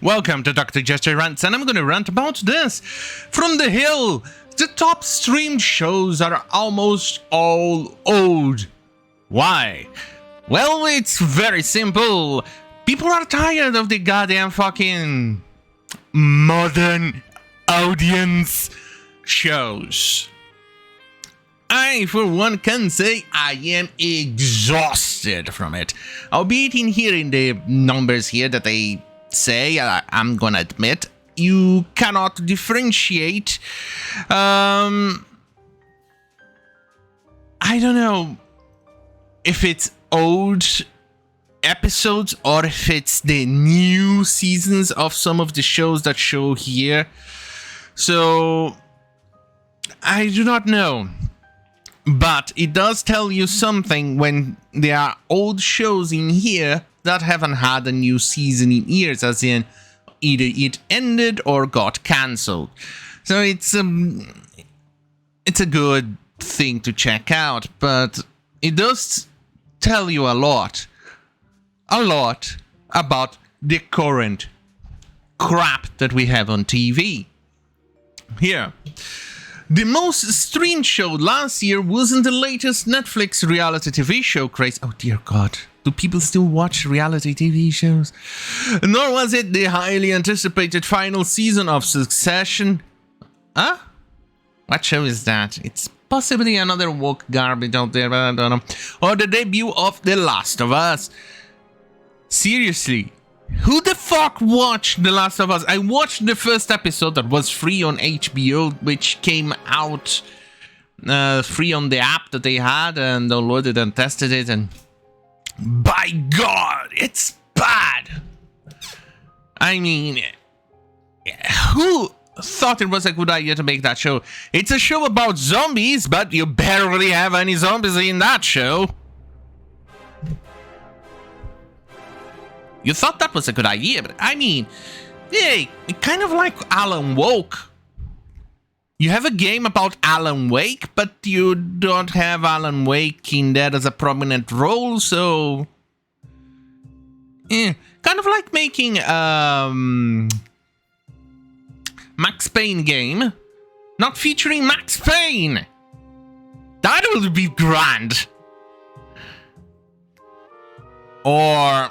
Welcome to Dr. Jester Rants, and I'm gonna rant about this. From the Hill, the top streamed shows are almost all old. Why? Well, it's very simple. People are tired of the goddamn fucking modern audience shows. I, for one, can say I am exhausted from it. Albeit in the numbers here that they say, I'm gonna admit, you cannot differentiate. I don't know if it's old episodes or if it's the new seasons of some of the shows that show here. So I do not know. But it does tell you something when there are old shows in here that haven't had a new season in years, as in either it ended or got cancelled. So it's a good thing to check out, but it does tell you a lot about the current crap that we have on TV. Here. The most streamed show last year wasn't the latest Netflix reality TV show craze. Oh dear God. Do people still watch reality TV shows? Nor was it the highly anticipated final season of Succession. Huh? What show is that? It's possibly another woke garbage out there, but I don't know. Or the debut of The Last of Us. Seriously. Who the fuck watched The Last of Us? I watched the first episode that was free on HBO, which came out free on the app that they had, and downloaded and tested it, and by God, it's bad. I mean, who thought it was a good idea to make that show? It's a show about zombies, but you barely have any zombies in that show. You thought that was a good idea, but I mean, hey, kind of like Alan Wake. You have a game about Alan Wake, but you don't have Alan Wake in there as a prominent role, so kind of like making Max Payne game, not featuring Max Payne. That would be grand. Or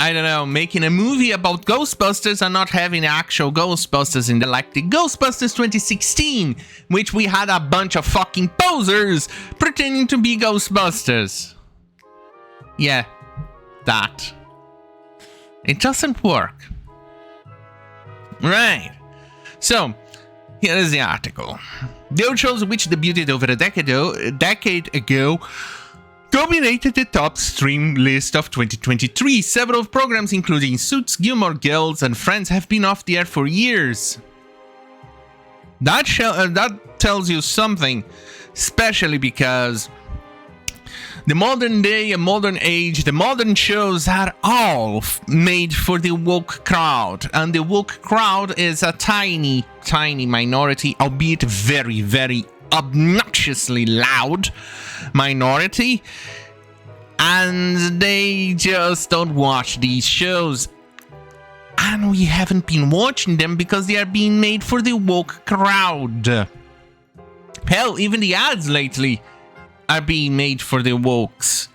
I don't know, making a movie about Ghostbusters and not having actual Ghostbusters in there, like the Ghostbusters 2016, which we had a bunch of fucking posers pretending to be Ghostbusters. Yeah, that. It doesn't work. Right. So, here is the article. The old shows which debuted over a decade ago dominated the top stream list of 2023. Several programs, including Suits, Gilmore Girls, and Friends, have been off the air for years. That tells you something, especially because the modern day and modern age, the modern shows are all made for the woke crowd, and the woke crowd is a tiny minority, albeit very, very obnoxiously loud minority, and they just don't watch these shows, and we haven't been watching them because they are being made for the woke crowd. Hell, even the ads lately are being made for the wokes,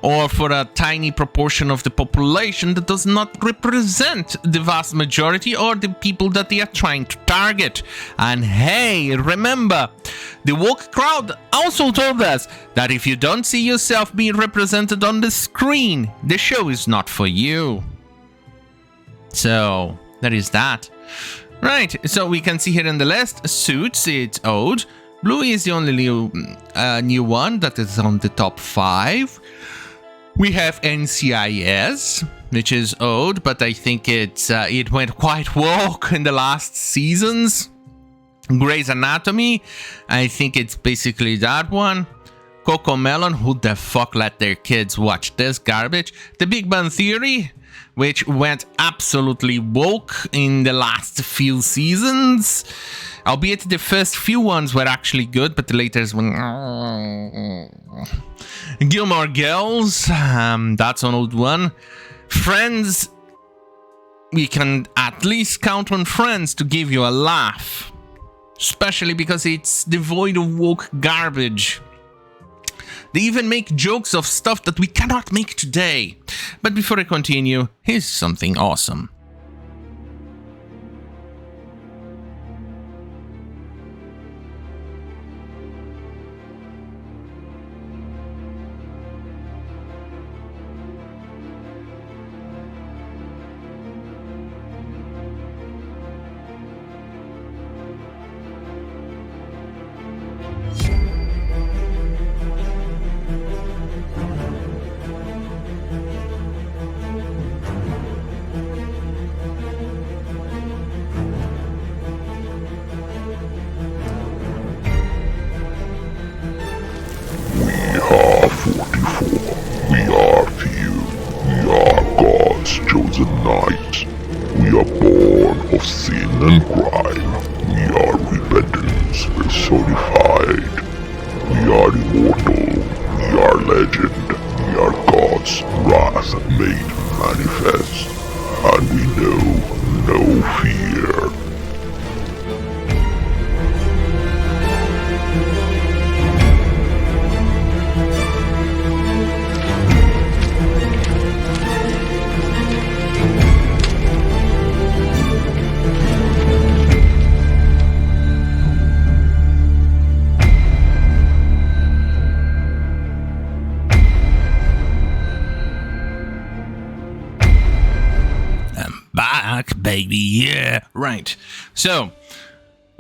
or for a tiny proportion of the population that does not represent the vast majority or the people that they are trying to target. And hey, remember, the woke crowd also told us that if you don't see yourself being represented on the screen, the show is not for you. So, there is that. Right, so we can see here in the list, Suits, it's old. Bluey is the only new one that is on the top 5. We have NCIS, which is old, but I think it went quite woke in the last seasons. Grey's Anatomy, I think it's basically that one. Coco Melon, who the fuck let their kids watch this garbage? The Big Bang Theory, which went absolutely woke in the last few seasons. Albeit the first few ones were actually good, but the latest one... Gilmore Girls, that's an old one. Friends we can at least count on Friends to give you a laugh. Especially because it's devoid of woke garbage. They even make jokes of stuff that we cannot make today. But before I continue, here's something awesome. Baby, yeah, right. So,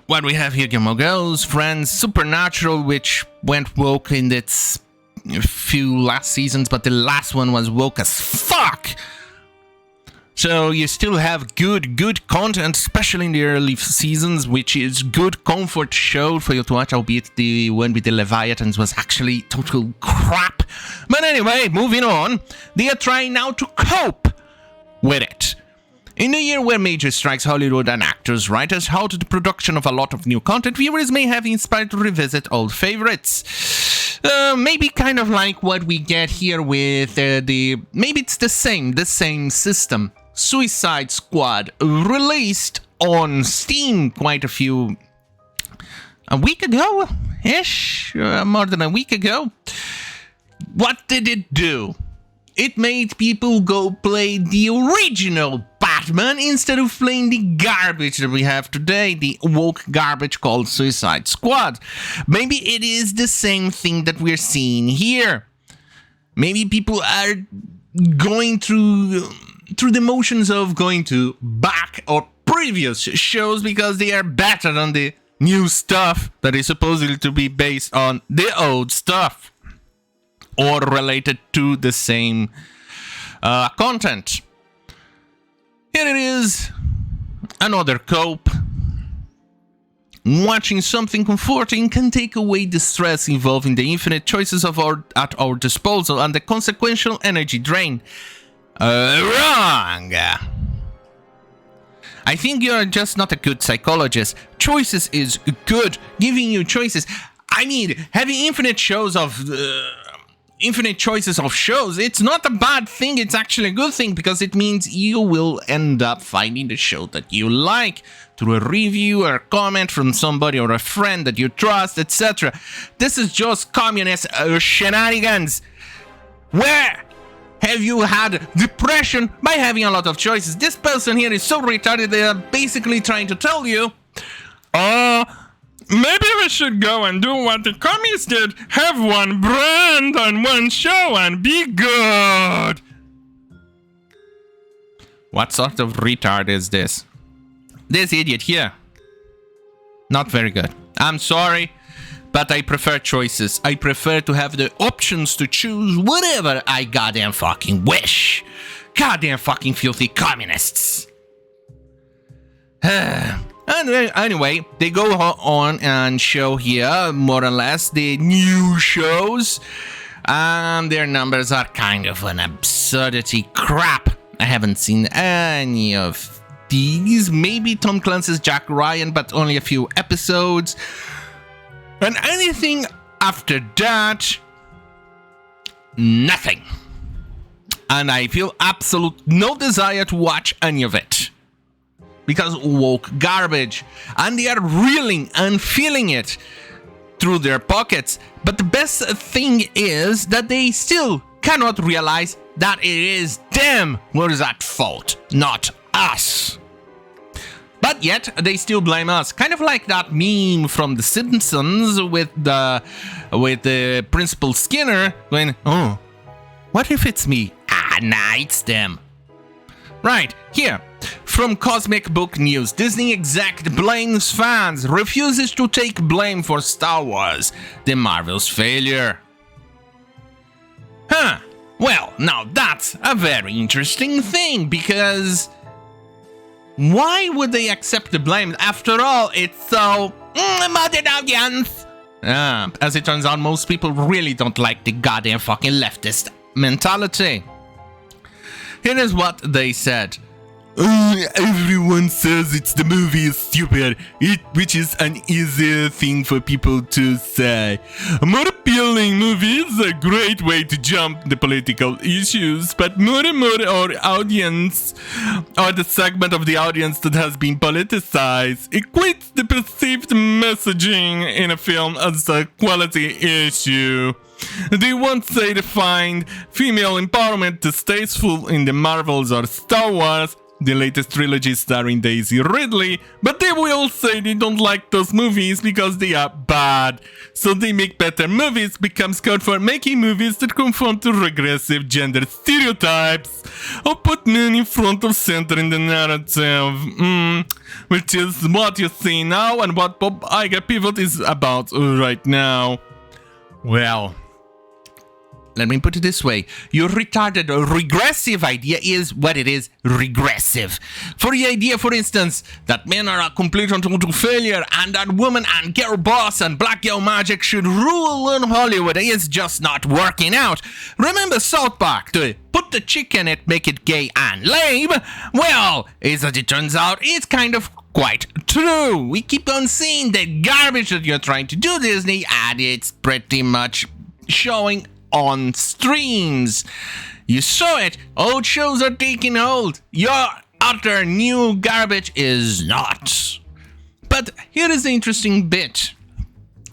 what we have here, Gilmore Girls, Friends, Supernatural, which went woke in its few last seasons, but the last one was woke as fuck. So you still have good content, especially in the early seasons, which is good comfort show for you to watch, albeit the one with the Leviathans was actually total crap. But anyway, moving on, they are trying now to cope with it. In a year where major strikes Hollywood and actors, writers halted the production of a lot of new content, viewers may have inspired to revisit old favorites. Maybe kind of like what we get here with maybe it's the same system. Suicide Squad, released on Steam a week ago-ish, more than a week ago. What did it do? It made people go play the original Batman instead of playing the garbage that we have today, the woke garbage called Suicide Squad. Maybe it is the same thing that we're seeing here. Maybe people are going through the motions of going to back or previous shows because they are better than the new stuff that is supposedly to be based on the old stuff or related to the same content. Here it is, another cope. Watching something comforting can take away the stress involving the infinite choices at our disposal and the consequential energy drain. Wrong! I think you're just not a good psychologist. Choices is good, giving you choices. I mean, having infinite choices of shows, it's not a bad thing, it's actually a good thing because it means you will end up finding the show that you like through a review or a comment from somebody or a friend that you trust, etc. This is just communist shenanigans. Where have you had depression by having a lot of choices? This person here is so retarded they are basically trying to tell you, maybe we should go and do what the commies did. Have one brand on one show and be good. What sort of retard is this? This idiot here. Not very good. I'm sorry, but I prefer choices. I prefer to have the options to choose whatever I goddamn fucking wish. Goddamn fucking filthy communists. Anyway, they go on and show here, more or less, the new shows. And their numbers are kind of an absurdity crap. I haven't seen any of these. Maybe Tom Clancy's Jack Ryan, but only a few episodes. And anything after that, nothing. And I feel absolute no desire to watch any of it. Because woke garbage. And they are reeling and feeling it through their pockets. But the best thing is that they still cannot realize that it is them who is at fault, not us. But yet, they still blame us. Kind of like that meme from The Simpsons with the Principal Skinner going, oh, what if it's me? Ah, nah, it's them. Right, here. From Cosmic Book News, Disney exec blames fans, refuses to take blame for Star Wars, the Marvel's failure. Huh. Well, now that's a very interesting thing, because why would they accept the blame? After all, it's so modern audience. As it turns out, most people really don't like the goddamn fucking leftist mentality. Here is what they said. Everyone says it's the movie is stupid, which is an easier thing for people to say. A more appealing movie is a great way to jump the political issues, but more and more our audience, or the segment of the audience that has been politicized, equates the perceived messaging in a film as a quality issue. They won't say they find female empowerment distasteful in the Marvels or Star Wars, the latest trilogy starring Daisy Ridley, but they will say they don't like those movies because they are bad. So they make better movies becomes code for making movies that conform to regressive gender stereotypes or put men in front of center in the narrative. Which is what you see now and what Bob Iger Pivot is about right now. Well, let me put it this way. Your retarded or regressive idea is what it is, regressive. For the idea, for instance, that men are a complete and total failure and that woman and girl boss and black girl magic should rule in Hollywood is just not working out. Remember South Park, to put the chick in it, make it gay and lame? Well, as it turns out, it's kind of quite true. We keep on seeing the garbage that you're trying to do, Disney, and it's pretty much showing on streams. You saw it. Old shows are taking hold. Your utter new garbage is not. But here is the interesting bit.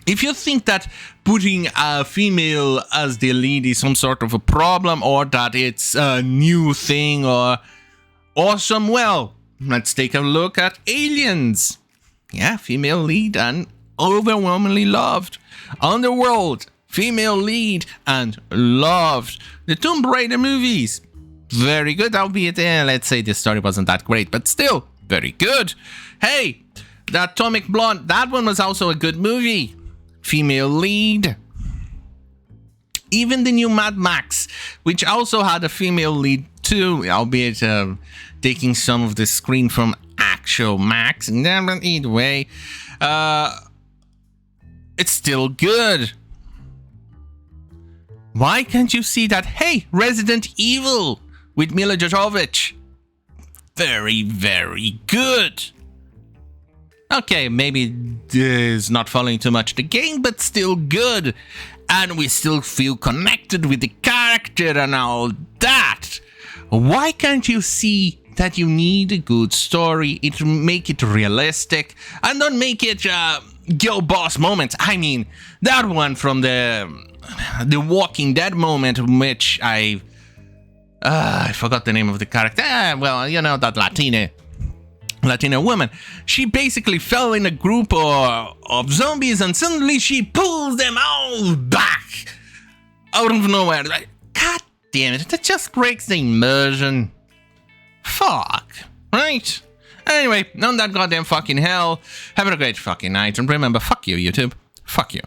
If you think that putting a female as the lead is some sort of a problem, or that it's a new thing or awesome, well, let's take a look at Aliens. Yeah, female lead and overwhelmingly loved. Underworld, female lead and loved. The Tomb Raider movies, very good, albeit let's say the story wasn't that great, but still very good. Hey, the Atomic Blonde, that one was also a good movie. Female lead. Even the new Mad Max, which also had a female lead too, albeit taking some of the screen from actual Max. But either way, it's still good. Why can't you see that? Hey, Resident Evil with Mila Jovovich. Very, very good. Okay, maybe it's not following too much the game, but still good. And we still feel connected with the character and all that. Why can't you see that you need a good story? Make it realistic and don't make it girl boss moments. I mean, that one from the Walking Dead moment, in which I forgot the name of the character. Well, you know, that Latina woman. She basically fell in a group of zombies and suddenly she pulls them all back out of nowhere. Like, God damn it, that just breaks the immersion. Fuck. Right? Anyway, on that goddamn fucking hell, have a great fucking night, and remember, fuck you, YouTube. Fuck you.